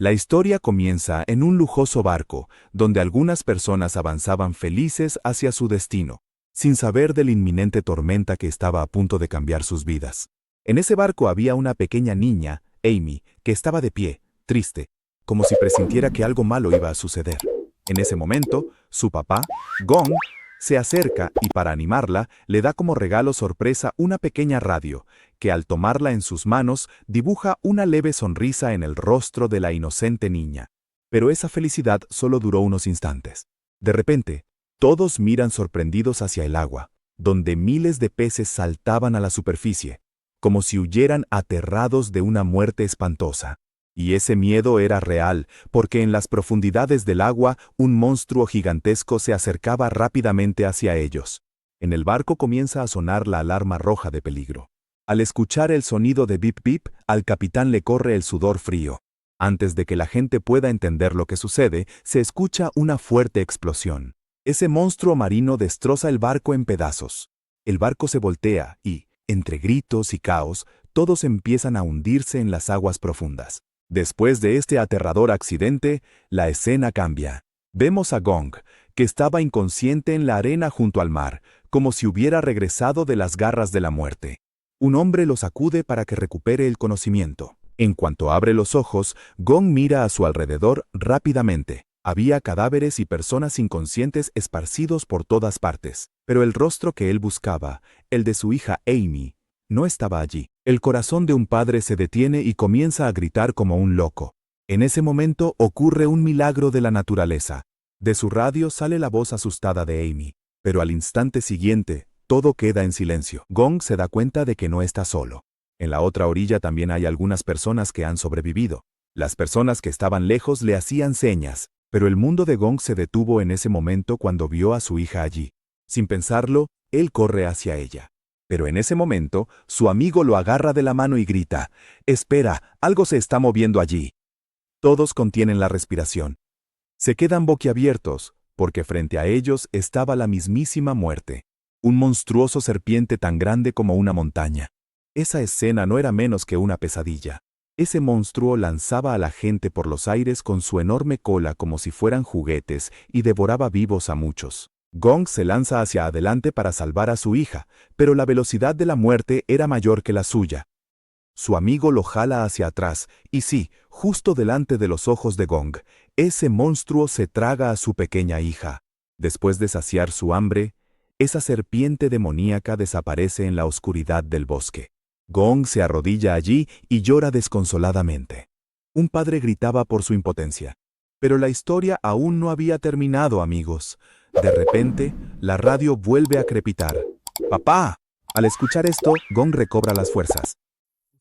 La historia comienza en un lujoso barco, donde algunas personas avanzaban felices hacia su destino, sin saber de la inminente tormenta que estaba a punto de cambiar sus vidas. En ese barco había una pequeña niña, Amy, que estaba de pie, triste, como si presintiera que algo malo iba a suceder. En ese momento, su papá, Gong, se acerca y para animarla, le da como regalo sorpresa una pequeña radio, que al tomarla en sus manos dibuja una leve sonrisa en el rostro de la inocente niña. Pero esa felicidad solo duró unos instantes. De repente, todos miran sorprendidos hacia el agua, donde miles de peces saltaban a la superficie, como si huyeran aterrados de una muerte espantosa. Y ese miedo era real, porque en las profundidades del agua un monstruo gigantesco se acercaba rápidamente hacia ellos. En el barco comienza a sonar la alarma roja de peligro. Al escuchar el sonido de bip bip, al capitán le corre el sudor frío. Antes de que la gente pueda entender lo que sucede, se escucha una fuerte explosión. Ese monstruo marino destroza el barco en pedazos. El barco se voltea y, entre gritos y caos, todos empiezan a hundirse en las aguas profundas. Después de este aterrador accidente, la escena cambia. Vemos a Gong, que estaba inconsciente en la arena junto al mar, como si hubiera regresado de las garras de la muerte. Un hombre lo sacude para que recupere el conocimiento. En cuanto abre los ojos, Gong mira a su alrededor rápidamente. Había cadáveres y personas inconscientes esparcidos por todas partes, pero el rostro que él buscaba, el de su hija Amy, no estaba allí. El corazón de un padre se detiene y comienza a gritar como un loco. En ese momento ocurre un milagro de la naturaleza. De su radio sale la voz asustada de Amy, pero al instante siguiente, todo queda en silencio. Gong se da cuenta de que no está solo. En la otra orilla también hay algunas personas que han sobrevivido. Las personas que estaban lejos le hacían señas, pero el mundo de Gong se detuvo en ese momento cuando vio a su hija allí. Sin pensarlo, él corre hacia ella. Pero en ese momento, su amigo lo agarra de la mano y grita: «Espera, algo se está moviendo allí». Todos contienen la respiración. Se quedan boquiabiertos, porque frente a ellos estaba la mismísima muerte. Un monstruoso serpiente tan grande como una montaña. Esa escena no era menos que una pesadilla. Ese monstruo lanzaba a la gente por los aires con su enorme cola como si fueran juguetes y devoraba vivos a muchos. Gong se lanza hacia adelante para salvar a su hija, pero la velocidad de la muerte era mayor que la suya. Su amigo lo jala hacia atrás, y sí, justo delante de los ojos de Gong, ese monstruo se traga a su pequeña hija. Después de saciar su hambre, esa serpiente demoníaca desaparece en la oscuridad del bosque. Gong se arrodilla allí y llora desconsoladamente. Un padre gritaba por su impotencia. Pero la historia aún no había terminado, amigos. De repente, la radio vuelve a crepitar. ¡Papá! Al escuchar esto, Gong recobra las fuerzas.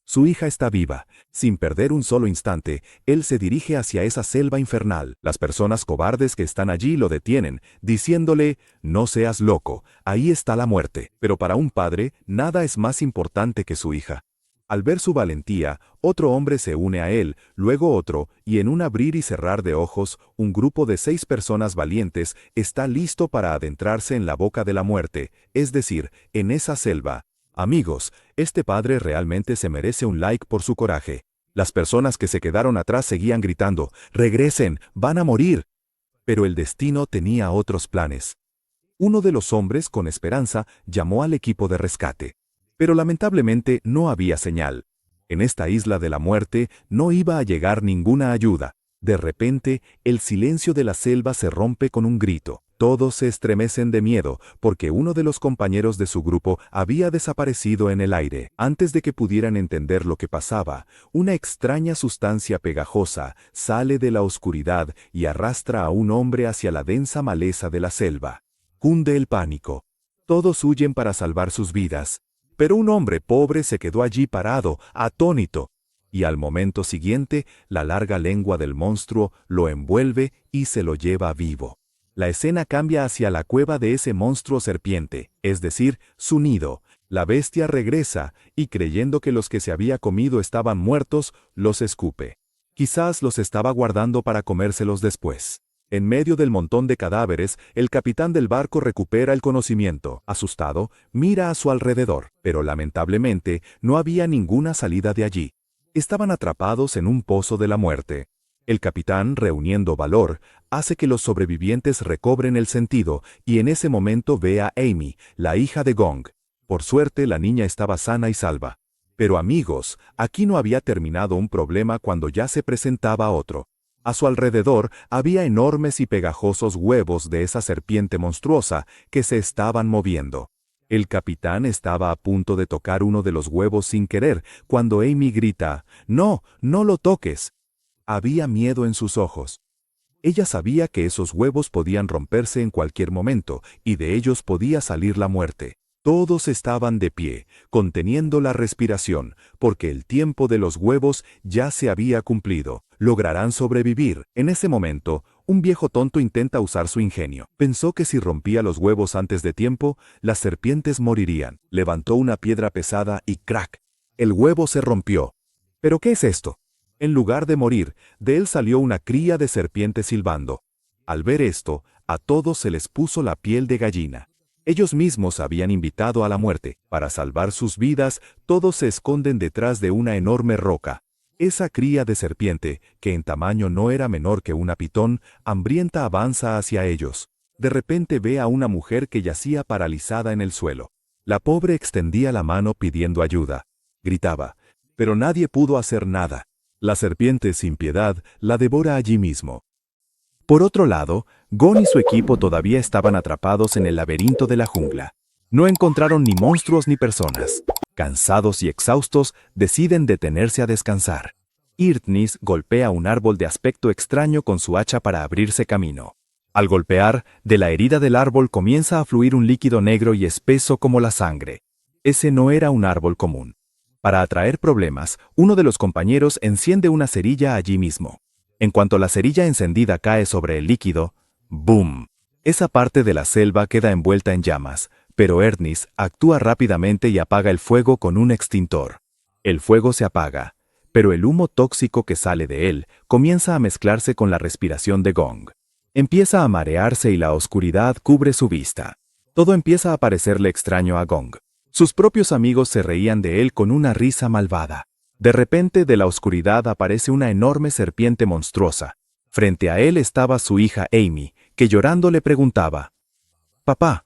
Su hija está viva. Sin perder un solo instante, él se dirige hacia esa selva infernal. Las personas cobardes que están allí lo detienen, diciéndole: «No seas loco, ahí está la muerte». Pero para un padre, nada es más importante que su hija. Al ver su valentía, otro hombre se une a él, luego otro, y en un abrir y cerrar de ojos, un grupo de 6 personas valientes está listo para adentrarse en la boca de la muerte, es decir, en esa selva. Amigos, este padre realmente se merece un like por su coraje. Las personas que se quedaron atrás seguían gritando: «¡Regresen! ¡Van a morir!». Pero el destino tenía otros planes. Uno de los hombres, con esperanza, llamó al equipo de rescate. Pero lamentablemente no había señal. En esta isla de la muerte no iba a llegar ninguna ayuda. De repente, el silencio de la selva se rompe con un grito. Todos se estremecen de miedo, porque uno de los compañeros de su grupo había desaparecido en el aire. Antes de que pudieran entender lo que pasaba, una extraña sustancia pegajosa sale de la oscuridad y arrastra a un hombre hacia la densa maleza de la selva. Cunde el pánico. Todos huyen para salvar sus vidas. Pero un hombre pobre se quedó allí parado, atónito, y al momento siguiente, la larga lengua del monstruo lo envuelve y se lo lleva vivo. La escena cambia hacia la cueva de ese monstruo serpiente, es decir, su nido. La bestia regresa, y creyendo que los que se había comido estaban muertos, los escupe. Quizás los estaba guardando para comérselos después. En medio del montón de cadáveres, el capitán del barco recupera el conocimiento. Asustado, mira a su alrededor, pero lamentablemente no había ninguna salida de allí. Estaban atrapados en un pozo de la muerte. El capitán, reuniendo valor, hace que los sobrevivientes recobren el sentido y en ese momento ve a Amy, la hija de Gong. Por suerte, la niña estaba sana y salva. Pero amigos, aquí no había terminado un problema cuando ya se presentaba otro. A su alrededor había enormes y pegajosos huevos de esa serpiente monstruosa que se estaban moviendo. El capitán estaba a punto de tocar uno de los huevos sin querer, cuando Amy grita, «¡No, no lo toques!». Había miedo en sus ojos. Ella sabía que esos huevos podían romperse en cualquier momento, y de ellos podía salir la muerte. Todos estaban de pie, conteniendo la respiración, porque el tiempo de los huevos ya se había cumplido. ¿Lograrán sobrevivir? En ese momento, un viejo tonto intenta usar su ingenio. Pensó que si rompía los huevos antes de tiempo, las serpientes morirían. Levantó una piedra pesada y ¡crack! El huevo se rompió. ¿Pero qué es esto? En lugar de morir, de él salió una cría de serpiente silbando. Al ver esto, a todos se les puso la piel de gallina. Ellos mismos habían invitado a la muerte. Para salvar sus vidas, todos se esconden detrás de una enorme roca. Esa cría de serpiente, que en tamaño no era menor que una pitón, hambrienta avanza hacia ellos. De repente ve a una mujer que yacía paralizada en el suelo. La pobre extendía la mano pidiendo ayuda. Gritaba, pero nadie pudo hacer nada. La serpiente, sin piedad, la devora allí mismo. Por otro lado, Gon y su equipo todavía estaban atrapados en el laberinto de la jungla. No encontraron ni monstruos ni personas. Cansados y exhaustos, deciden detenerse a descansar. Irtnis golpea un árbol de aspecto extraño con su hacha para abrirse camino. Al golpear, de la herida del árbol comienza a fluir un líquido negro y espeso como la sangre. Ese no era un árbol común. Para atraer problemas, uno de los compañeros enciende una cerilla allí mismo. En cuanto la cerilla encendida cae sobre el líquido, ¡boom! Esa parte de la selva queda envuelta en llamas, pero Irtnis actúa rápidamente y apaga el fuego con un extintor. El fuego se apaga, pero el humo tóxico que sale de él comienza a mezclarse con la respiración de Gong. Empieza a marearse y la oscuridad cubre su vista. Todo empieza a parecerle extraño a Gong. Sus propios amigos se reían de él con una risa malvada. De repente, de la oscuridad aparece una enorme serpiente monstruosa. Frente a él estaba su hija Amy, que llorando le preguntaba, «Papá,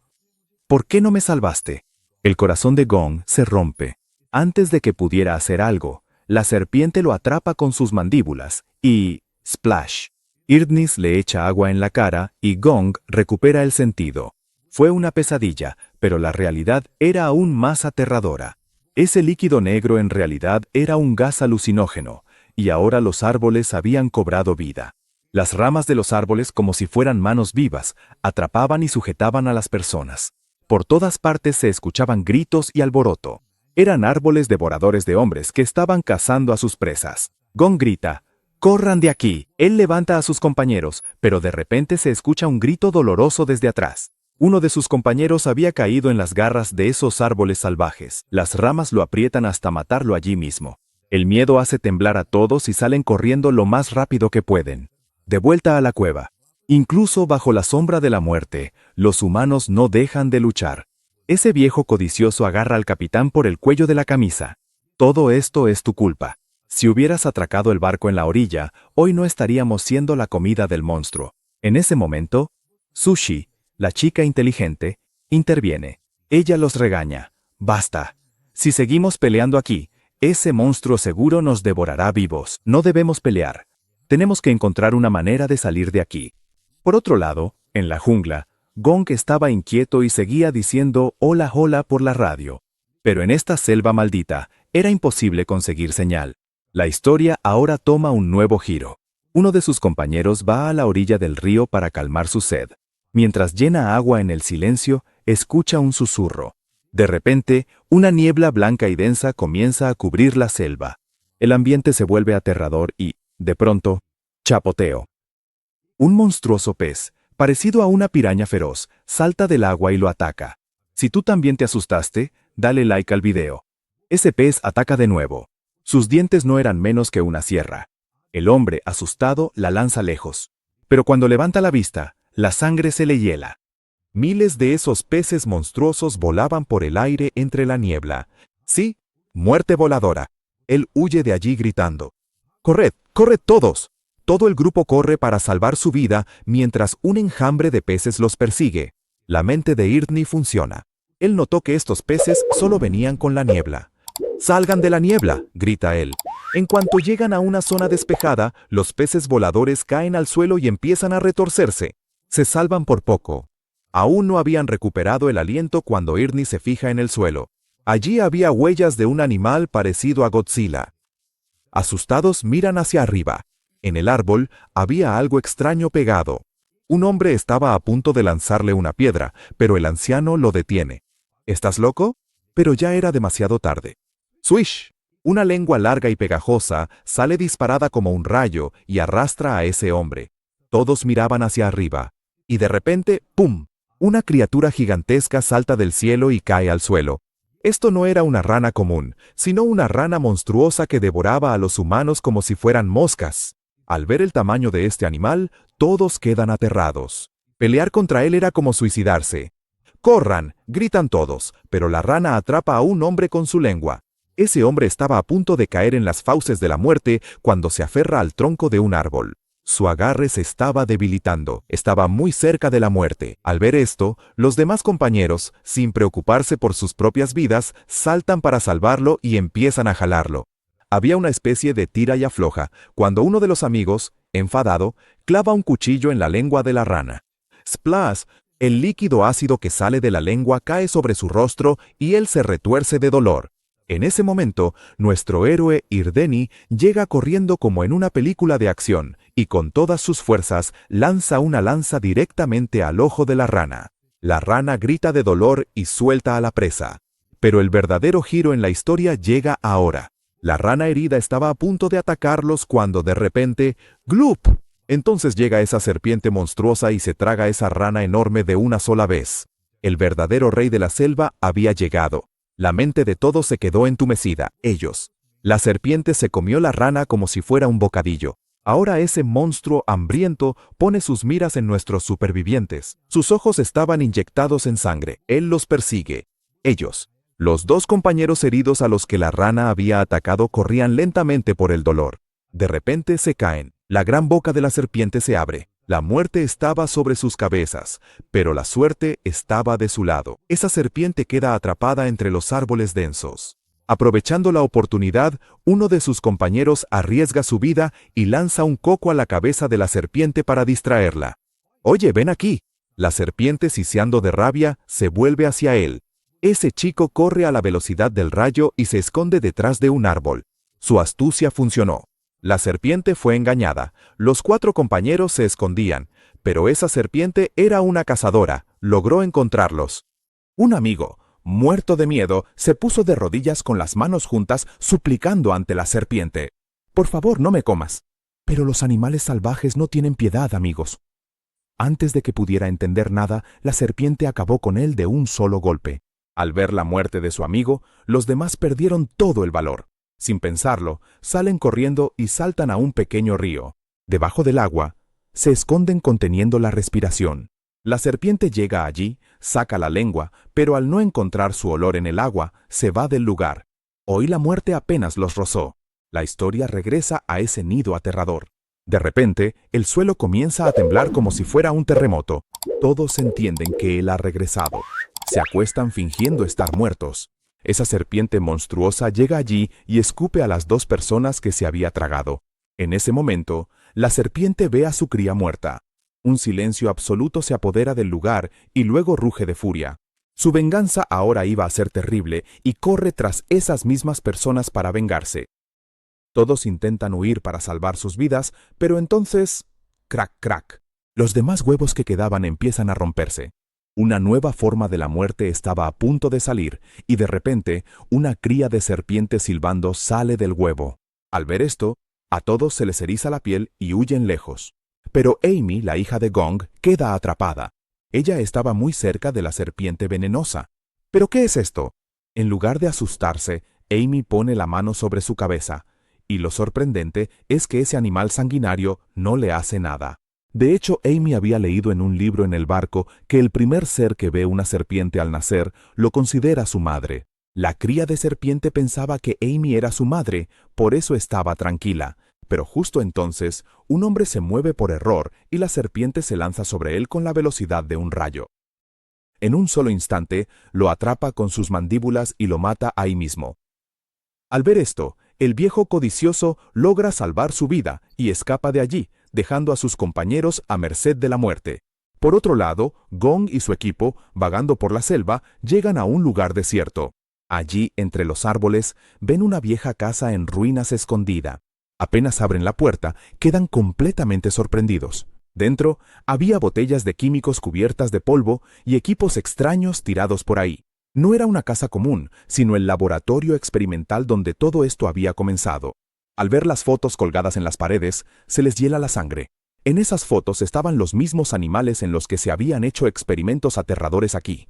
¿por qué no me salvaste?». El corazón de Gong se rompe. Antes de que pudiera hacer algo, la serpiente lo atrapa con sus mandíbulas y ¡splash! Irtnis le echa agua en la cara y Gong recupera el sentido. Fue una pesadilla, pero la realidad era aún más aterradora. Ese líquido negro en realidad era un gas alucinógeno, y ahora los árboles habían cobrado vida. Las ramas de los árboles, como si fueran manos vivas, atrapaban y sujetaban a las personas. Por todas partes se escuchaban gritos y alboroto. Eran árboles devoradores de hombres que estaban cazando a sus presas. Gong grita, «¡Corran de aquí!». Él levanta a sus compañeros, pero de repente se escucha un grito doloroso desde atrás. Uno de sus compañeros había caído en las garras de esos árboles salvajes. Las ramas lo aprietan hasta matarlo allí mismo. El miedo hace temblar a todos y salen corriendo lo más rápido que pueden. De vuelta a la cueva. Incluso bajo la sombra de la muerte, los humanos no dejan de luchar. Ese viejo codicioso agarra al capitán por el cuello de la camisa. «Todo esto es tu culpa. Si hubieras atracado el barco en la orilla, hoy no estaríamos siendo la comida del monstruo». En ese momento, Sushi, la chica inteligente, interviene. Ella los regaña. «Basta. Si seguimos peleando aquí, ese monstruo seguro nos devorará vivos. No debemos pelear. Tenemos que encontrar una manera de salir de aquí». Por otro lado, en la jungla, Gong estaba inquieto y seguía diciendo hola hola por la radio. Pero en esta selva maldita, era imposible conseguir señal. La historia ahora toma un nuevo giro. Uno de sus compañeros va a la orilla del río para calmar su sed. Mientras llena agua en el silencio, escucha un susurro. De repente, una niebla blanca y densa comienza a cubrir la selva. El ambiente se vuelve aterrador y, de pronto, chapoteo. Un monstruoso pez, parecido a una piraña feroz, salta del agua y lo ataca. Si tú también te asustaste, dale like al video. Ese pez ataca de nuevo. Sus dientes no eran menos que una sierra. El hombre, asustado, la lanza lejos. Pero cuando levanta la vista, la sangre se le hiela. Miles de esos peces monstruosos volaban por el aire entre la niebla. Sí, muerte voladora. Él huye de allí gritando. «¡Corred, corred todos!». Todo el grupo corre para salvar su vida mientras un enjambre de peces los persigue. La mente de Eardney funciona. Él notó que estos peces solo venían con la niebla. «¡Salgan de la niebla!», grita él. En cuanto llegan a una zona despejada, los peces voladores caen al suelo y empiezan a retorcerse. Se salvan por poco. Aún no habían recuperado el aliento cuando Eardney se fija en el suelo. Allí había huellas de un animal parecido a Godzilla. Asustados miran hacia arriba. En el árbol había algo extraño pegado. Un hombre estaba a punto de lanzarle una piedra, pero el anciano lo detiene. «¿Estás loco?». Pero ya era demasiado tarde. ¡Swish! Una lengua larga y pegajosa sale disparada como un rayo y arrastra a ese hombre. Todos miraban hacia arriba. Y de repente, ¡pum!, una criatura gigantesca salta del cielo y cae al suelo. Esto no era una rana común, sino una rana monstruosa que devoraba a los humanos como si fueran moscas. Al ver el tamaño de este animal, todos quedan aterrados. Pelear contra él era como suicidarse. «¡Corran!», gritan todos, pero la rana atrapa a un hombre con su lengua. Ese hombre estaba a punto de caer en las fauces de la muerte cuando se aferra al tronco de un árbol. Su agarre se estaba debilitando, estaba muy cerca de la muerte. Al ver esto, los demás compañeros, sin preocuparse por sus propias vidas, saltan para salvarlo y empiezan a jalarlo. Había una especie de tira y afloja, cuando uno de los amigos, enfadado, clava un cuchillo en la lengua de la rana. ¡Splash! El líquido ácido que sale de la lengua cae sobre su rostro y él se retuerce de dolor. En ese momento, nuestro héroe Eardney llega corriendo como en una película de acción y con todas sus fuerzas lanza una lanza directamente al ojo de la rana. La rana grita de dolor y suelta a la presa. Pero el verdadero giro en la historia llega ahora. La rana herida estaba a punto de atacarlos cuando de repente, ¡glup! Entonces llega esa serpiente monstruosa y se traga esa rana enorme de una sola vez. El verdadero rey de la selva había llegado. La mente de todos se quedó entumecida, ellos. La serpiente se comió la rana como si fuera un bocadillo. Ahora ese monstruo hambriento pone sus miras en nuestros supervivientes. Sus ojos estaban inyectados en sangre. Él los persigue. Ellos. Los dos compañeros heridos a los que la rana había atacado corrían lentamente por el dolor. De repente se caen. La gran boca de la serpiente se abre. La muerte estaba sobre sus cabezas, pero la suerte estaba de su lado. Esa serpiente queda atrapada entre los árboles densos. Aprovechando la oportunidad, uno de sus compañeros arriesga su vida y lanza un coco a la cabeza de la serpiente para distraerla. «Oye, ven aquí». La serpiente, siseando de rabia, se vuelve hacia él. Ese chico corre a la velocidad del rayo y se esconde detrás de un árbol. Su astucia funcionó. La serpiente fue engañada. Los 4 compañeros se escondían, pero esa serpiente era una cazadora. Logró encontrarlos. Un amigo, muerto de miedo, se puso de rodillas con las manos juntas, suplicando ante la serpiente. «Por favor, no me comas». Pero los animales salvajes no tienen piedad, amigos. Antes de que pudiera entender nada, la serpiente acabó con él de un solo golpe. Al ver la muerte de su amigo, los demás perdieron todo el valor. Sin pensarlo, salen corriendo y saltan a un pequeño río. Debajo del agua, se esconden conteniendo la respiración. La serpiente llega allí, saca la lengua, pero al no encontrar su olor en el agua, se va del lugar. Hoy la muerte apenas los rozó. La historia regresa a ese nido aterrador. De repente, el suelo comienza a temblar como si fuera un terremoto. Todos entienden que él ha regresado. Se acuestan fingiendo estar muertos. Esa serpiente monstruosa llega allí y escupe a las 2 personas que se había tragado. En ese momento, la serpiente ve a su cría muerta. Un silencio absoluto se apodera del lugar y luego ruge de furia. Su venganza ahora iba a ser terrible y corre tras esas mismas personas para vengarse. Todos intentan huir para salvar sus vidas, pero entonces, crack, crack. Los demás huevos que quedaban empiezan a romperse. Una nueva forma de la muerte estaba a punto de salir, y de repente, una cría de serpiente silbando sale del huevo. Al ver esto, a todos se les eriza la piel y huyen lejos. Pero Amy, la hija de Gong, queda atrapada. Ella estaba muy cerca de la serpiente venenosa. ¿Pero qué es esto? En lugar de asustarse, Amy pone la mano sobre su cabeza, y lo sorprendente es que ese animal sanguinario no le hace nada. De hecho, Amy había leído en un libro en el barco que el primer ser que ve una serpiente al nacer lo considera su madre. La cría de serpiente pensaba que Amy era su madre, por eso estaba tranquila. Pero justo entonces, un hombre se mueve por error y la serpiente se lanza sobre él con la velocidad de un rayo. En un solo instante, lo atrapa con sus mandíbulas y lo mata ahí mismo. Al ver esto, el viejo codicioso logra salvar su vida y escapa de allí, dejando a sus compañeros a merced de la muerte. Por otro lado, Gong y su equipo, vagando por la selva, llegan a un lugar desierto. Allí, entre los árboles, ven una vieja casa en ruinas escondida. Apenas abren la puerta, quedan completamente sorprendidos. Dentro, había botellas de químicos cubiertas de polvo y equipos extraños tirados por ahí. No era una casa común, sino el laboratorio experimental donde todo esto había comenzado. Al ver las fotos colgadas en las paredes, se les hiela la sangre. En esas fotos estaban los mismos animales en los que se habían hecho experimentos aterradores aquí.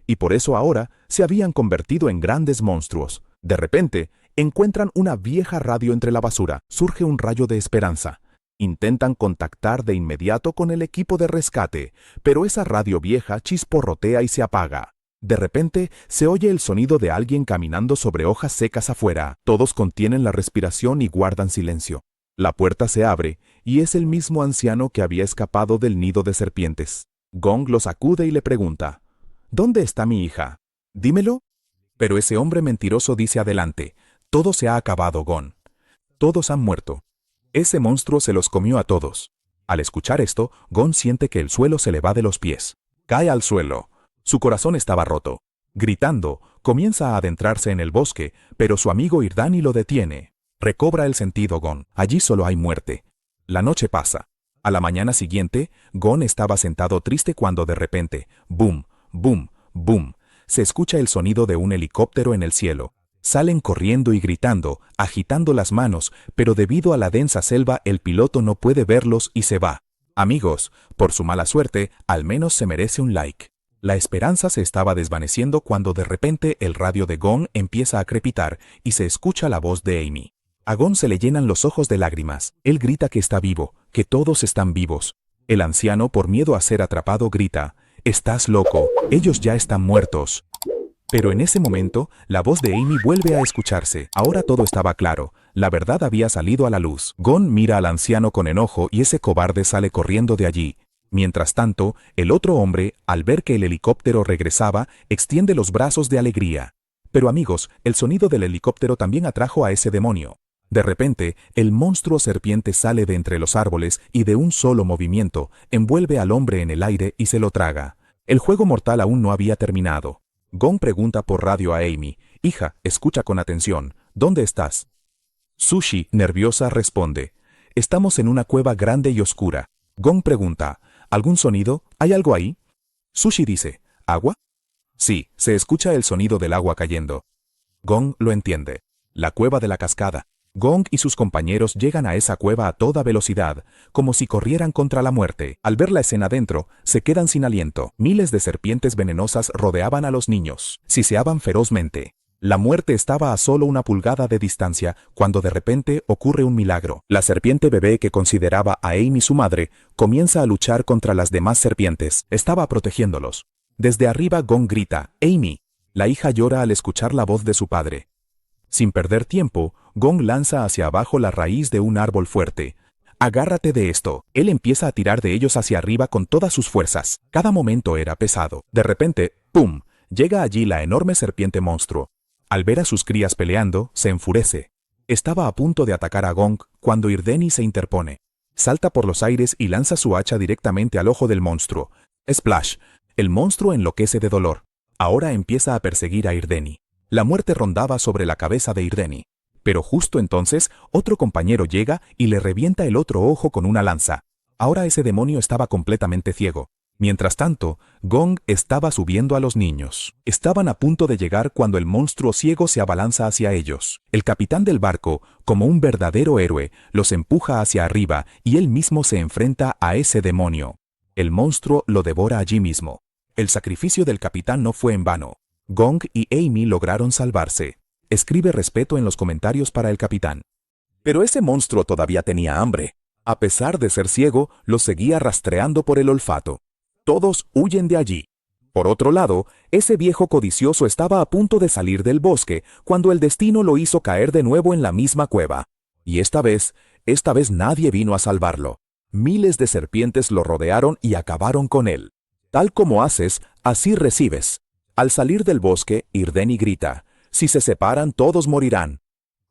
Y por eso ahora se habían convertido en grandes monstruos. De repente, encuentran una vieja radio entre la basura. Surge un rayo de esperanza. Intentan contactar de inmediato con el equipo de rescate, pero esa radio vieja chisporrotea y se apaga. De repente, se oye el sonido de alguien caminando sobre hojas secas afuera. Todos contienen la respiración y guardan silencio. La puerta se abre, y es el mismo anciano que había escapado del nido de serpientes. Gong lo sacude y le pregunta, ¿dónde está mi hija? Dímelo. Pero ese hombre mentiroso dice adelante, todo se ha acabado, Gong. Todos han muerto. Ese monstruo se los comió a todos. Al escuchar esto, Gong siente que el suelo se le va de los pies. Cae al suelo. Su corazón estaba roto. Gritando, comienza a adentrarse en el bosque, pero su amigo Hirdani lo detiene. Recobra el sentido Gon. Allí solo hay muerte. La noche pasa. A la mañana siguiente, Gon estaba sentado triste cuando de repente, boom, boom, boom, se escucha el sonido de un helicóptero en el cielo. Salen corriendo y gritando, agitando las manos, pero debido a la densa selva el piloto no puede verlos y se va. Amigos, por su mala suerte, al menos se merece un like. La esperanza se estaba desvaneciendo cuando de repente el radio de Gon empieza a crepitar y se escucha la voz de Amy. A Gon se le llenan los ojos de lágrimas. Él grita que está vivo, que todos están vivos. El anciano, por miedo a ser atrapado, grita, «Estás loco, ellos ya están muertos». Pero en ese momento, la voz de Amy vuelve a escucharse. Ahora todo estaba claro. La verdad había salido a la luz. Gon mira al anciano con enojo y ese cobarde sale corriendo de allí. Mientras tanto, el otro hombre, al ver que el helicóptero regresaba, extiende los brazos de alegría. Pero amigos, el sonido del helicóptero también atrajo a ese demonio. De repente, el monstruo serpiente sale de entre los árboles y de un solo movimiento, envuelve al hombre en el aire y se lo traga. El juego mortal aún no había terminado. Gon pregunta por radio a Amy, «Hija, escucha con atención, ¿dónde estás?» Sushi, nerviosa, responde, «Estamos en una cueva grande y oscura». Gon pregunta, ¿algún sonido? ¿Hay algo ahí? Sushi dice, ¿agua? Sí, se escucha el sonido del agua cayendo. Gong lo entiende. La cueva de la cascada. Gong y sus compañeros llegan a esa cueva a toda velocidad, como si corrieran contra la muerte. Al ver la escena dentro, se quedan sin aliento. Miles de serpientes venenosas rodeaban a los niños. Siseaban ferozmente. La muerte estaba a solo una pulgada de distancia cuando de repente ocurre un milagro. La serpiente bebé que consideraba a Amy su madre comienza a luchar contra las demás serpientes. Estaba protegiéndolos. Desde arriba Gong grita, «Amy». La hija llora al escuchar la voz de su padre. Sin perder tiempo, Gong lanza hacia abajo la raíz de un árbol fuerte. «Agárrate de esto». Él empieza a tirar de ellos hacia arriba con todas sus fuerzas. Cada momento era pesado. De repente, ¡pum!, llega allí la enorme serpiente monstruo. Al ver a sus crías peleando, se enfurece. Estaba a punto de atacar a Gong cuando Hirdeni se interpone. Salta por los aires y lanza su hacha directamente al ojo del monstruo. Splash. El monstruo enloquece de dolor. Ahora empieza a perseguir a Hirdeni. La muerte rondaba sobre la cabeza de Hirdeni. Pero justo entonces, otro compañero llega y le revienta el otro ojo con una lanza. Ahora ese demonio estaba completamente ciego. Mientras tanto, Gong estaba subiendo a los niños. Estaban a punto de llegar cuando el monstruo ciego se abalanza hacia ellos. El capitán del barco, como un verdadero héroe, los empuja hacia arriba y él mismo se enfrenta a ese demonio. El monstruo lo devora allí mismo. El sacrificio del capitán no fue en vano. Gong y Amy lograron salvarse. Escribe respeto en los comentarios para el capitán. Pero ese monstruo todavía tenía hambre. A pesar de ser ciego, lo seguía rastreando por el olfato. Todos huyen de allí. Por otro lado, ese viejo codicioso estaba a punto de salir del bosque cuando el destino lo hizo caer de nuevo en la misma cueva. Y esta vez, Esta vez nadie vino a salvarlo. Miles de serpientes lo rodearon y acabaron con él. Tal como haces, así recibes. Al salir del bosque, Hirdeni grita: si se separan, todos morirán.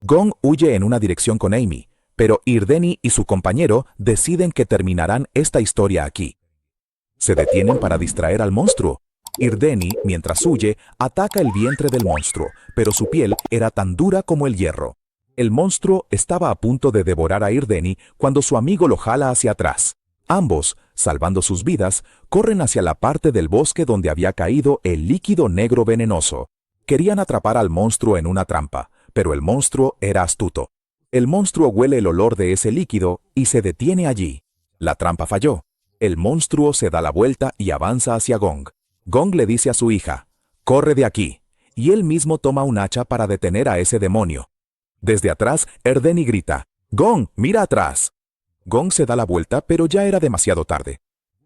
Gong huye en una dirección con Amy, pero Hirdeni y su compañero deciden que terminarán esta historia aquí. Se detienen para distraer al monstruo. Hirdeni, mientras huye, ataca el vientre del monstruo, pero su piel era tan dura como el hierro. El monstruo estaba a punto de devorar a Hirdeni cuando su amigo lo jala hacia atrás. Ambos, salvando sus vidas, corren hacia la parte del bosque donde había caído el líquido negro venenoso. Querían atrapar al monstruo en una trampa, pero el monstruo era astuto. El monstruo huele el olor de ese líquido y se detiene allí. La trampa falló. El monstruo se da la vuelta y avanza hacia Gong. Gong le dice a su hija: «Corre de aquí», y él mismo toma un hacha para detener a ese demonio. Desde atrás, Hirdeni grita: «Gong, mira atrás». Gong se da la vuelta, pero ya era demasiado tarde.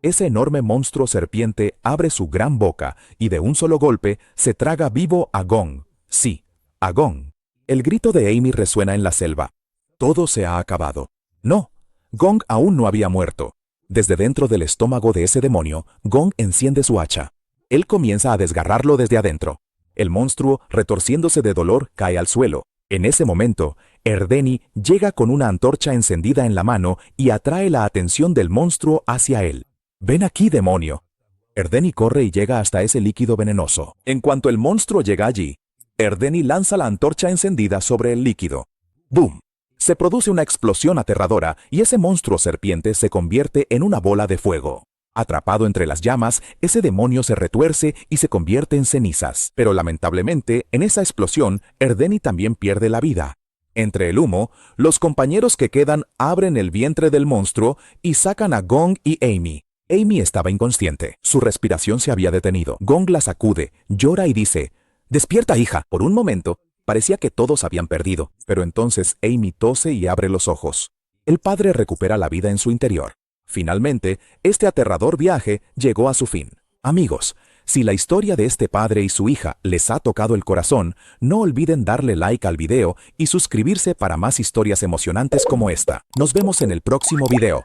Ese enorme monstruo serpiente abre su gran boca y de un solo golpe se traga vivo a Gong. Sí, a Gong. El grito de Amy resuena en la selva. Todo se ha acabado. No, Gong aún no había muerto. Desde dentro del estómago de ese demonio, Gong enciende su hacha. Él comienza a desgarrarlo desde adentro. El monstruo, retorciéndose de dolor, cae al suelo. En ese momento, Hirdeni llega con una antorcha encendida en la mano y atrae la atención del monstruo hacia él. «Ven aquí, demonio». Hirdeni corre y llega hasta ese líquido venenoso. En cuanto el monstruo llega allí, Hirdeni lanza la antorcha encendida sobre el líquido. ¡Bum! Se produce una explosión aterradora y ese monstruo serpiente se convierte en una bola de fuego. Atrapado entre las llamas, ese demonio se retuerce y se convierte en cenizas. Pero lamentablemente, en esa explosión, Hirdeni también pierde la vida. Entre el humo, los compañeros que quedan abren el vientre del monstruo y sacan a Gong y Amy. Amy estaba inconsciente. Su respiración se había detenido. Gong la sacude, llora y dice: «Despierta, hija». Por un momento, parecía que todos habían perdido, pero entonces Amy tose y abre los ojos. El padre recupera la vida en su interior. Finalmente, este aterrador viaje llegó a su fin. Amigos, si la historia de este padre y su hija les ha tocado el corazón, no olviden darle like al video y suscribirse para más historias emocionantes como esta. Nos vemos en el próximo video.